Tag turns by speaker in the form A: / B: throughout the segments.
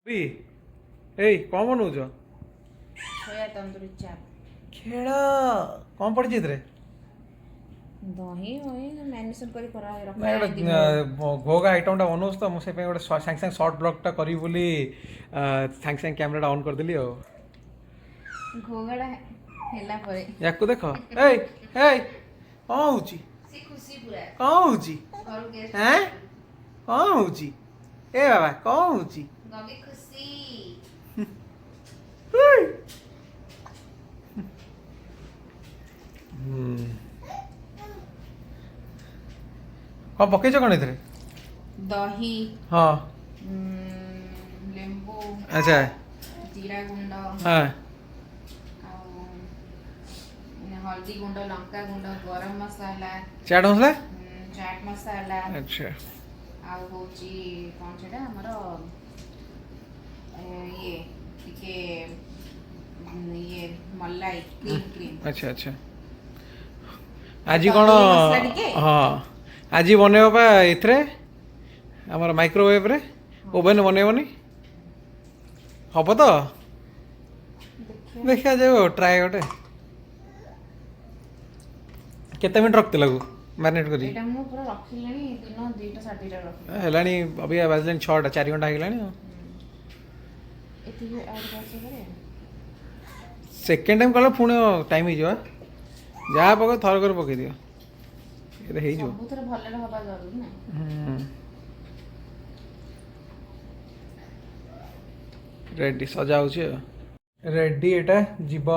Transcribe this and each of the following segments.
A: ए कौन बनौछ
B: सोया तंदूरी चाप
A: खेल कौन पड़ी रे
B: दही वही मैरिनेशन करी करा
A: ना गोटे घोगा आइटमटा बनाऊँ तो मुझे गोटे साଙ୍ଗे साଙ୍ଗे सर्ट ब्लगटा करी बोली साଙ୍ଗे साଙ୍ଗे कैमराटा ऑन करदेली आ
B: घोगाड़ा हेला परे
A: या देख ए ए कौन होची
B: से खुशी पूरा
A: कौन होची
B: घर गेस्ट
A: हैं कौन होची ए बाबा कौन होची
B: गमी खुशी
A: कौन पकईच कौन ए
B: दही
A: हाँ
B: लेंबू
A: अच्छा
B: जीरा गुंड
A: हाँ
B: हल्दी गुंड लंका गुंड गरम मसाला
A: चाट मसला
B: चाट मसाला
A: अच्छा
B: आ होची कौन सेटा हमर ये टिके ये मलाई क्रीम
A: अच्छा अच्छा आज कौन हाँ आज बनइब पा ए आमर माइक्रोवेव रे ओवन बनइबनी हम तो देखा जाए ट्राए गोटे केते मिनट रखते लगू मैरिनेट करी
B: एटा मु पूरा रखिलेनी दिन 2टा 2:30 रखि
A: हेलानी अभी बाजलानी 6टा 4 घंटा हेलानी
B: एति ऐड करसे करे
A: सेकेंड टाइम कला पुणी टाइम हो जहाँ पक थर कर पकई दियो ये हो
B: सबुथरे भले हबा जरूरी ना
A: रेडी सजा हो रेडी एटा जीव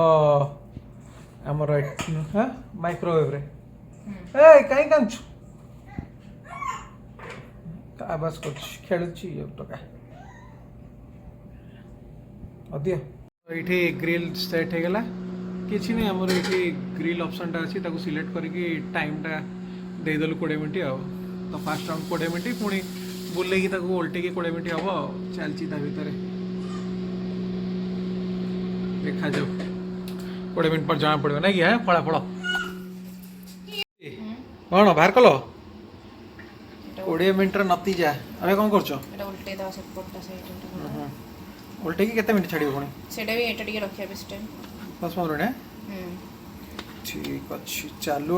A: आमर हाँ माइक्रोवेव रे ए कहीं कांचु आवाज कर खेलुची टका अदियो ये ग्रिल सेट हो गला किसी नहीं आमर ये ग्रिल ऑप्शन टा अच्छी सिलेक्ट करके टाइमटा देदेलु 20 मिनट आ तो फास्ट राउंड 20 मिनट पुणी बुले उल्टे 20 मिनट हम चलती भितर देखा जाऊ 20 मिनट पर जाना पड़ेगा ना कि है फड़ा फड़ कौन बाहर कल 20 मिनट नती जा अरे कौन कर
B: उल्टे दवा से पोटा साइड
A: उल्टे की केते मिनट छाड़ियो पुणी
B: सेटा भी एटा टिके रखिया बेस टाइम
A: 10-15 मिनट ठीक अच्छी चालू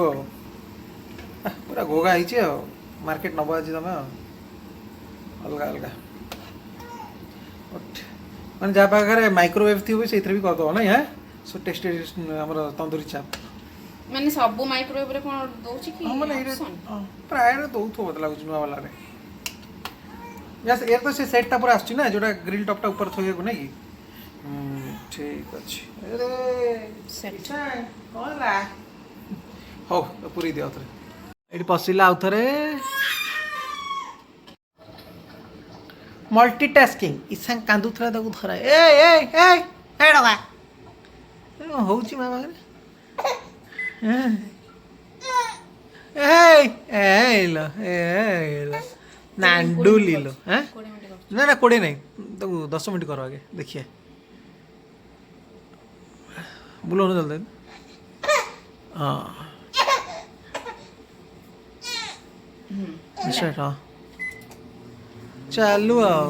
A: पूरा घोगा है मार्केट नब आज तुम अलग अलग मैंने जहाँ पाखे माइक्रोवेव थी से भी करदे ना यहाँ सो टेस्टी आम तंदूरी चाप
B: माने सब माइक्रोवेव रे कोन दोछि कि
A: हां माने प्राय दौथो बदला लागु नुआ वाला रे यस एयर तो से सेट टा पूरा आछि ना जोटा ग्रिल टॉप टा ऊपर थोय को नै कि ठीक अछि अरे
B: सेट
A: कोन ला हो पूरी दियो थरे एडी पसिला आउथरे मल्टीटास्किंग इसा कांदुथरा ताकू धरा ए ए ए ए डगा होउची मामा ए लो नांडुली लो हैं ना ना 20 नहीं तो 10 मिनट करो आगे देखिए बोलो ना जल्दी हाँ अच्छा हाँ चालू आओ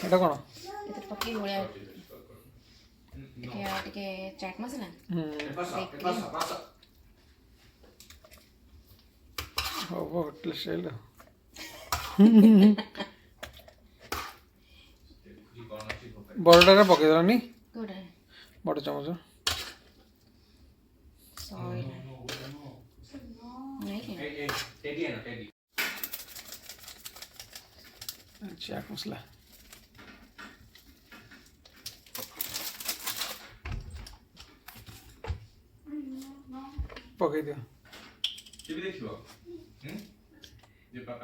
A: এটা কোন
B: এতে পকি ভড়িয়া টিকে চাট মশলা
A: হবো হোটেল স্টাইল বড়টা পকাই দেলানি
B: কোডা
A: বড় চামচ
B: সরি नहीं टेडी है ना टेडी
A: चाट मसला पकई दियो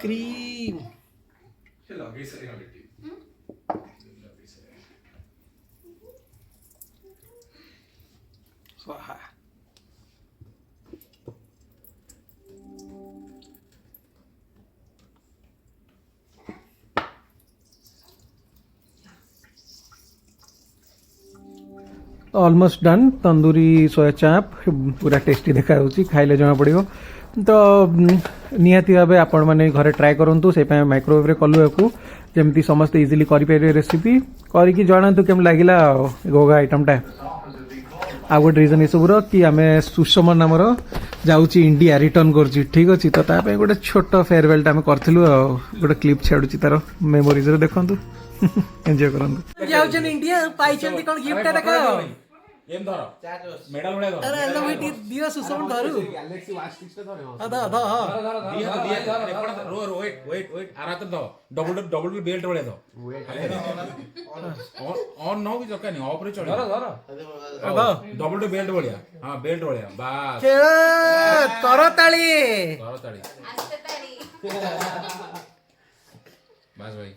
A: क्रीम स्वाहा ऑलमोस्ट डन तंदूरी सोया चाप पूरा टेस्टी देखा खाइले जना पड़ो तो निहाती भाव आपण मैंने घरे ट्राए करूँ से माइक्रोवेव रे कलु याकू जमी समस्ते इजिली करें रेसिपी करके जनातु केम लगे गोगा आइटमटा आ गोटे रिजन एसबूर कि आम सुषम नामर जाऊँच इंडिया रिटर्न कर ठीक अच्छे तो ताप गोटे छोट फेयरवेल आम करूँ गोटे क्लिप छाड़ू तार मेमोरीज देखु एंजॉय करंतु जाउछन इंडिया पाइछन कोन गिफ्ट देखा
C: एम धर मेडल बडे धर
A: अरे एलो बेटी दियो सुसम धरु
C: गैलेक्सी वाच 6 टे धर
A: अदा अदा
C: दिया रेकॉर्ड रो रो वेट आरा तो दो डबल बेल्ट बडे दो ऑन नो भी दरकार नहीं ऑफ रे चढ़ धर अदा डबल बेल्ट बढ़िया हां बेल्ट बढ़िया बस
A: खेल करताली
C: आस्ते ताली बस भाई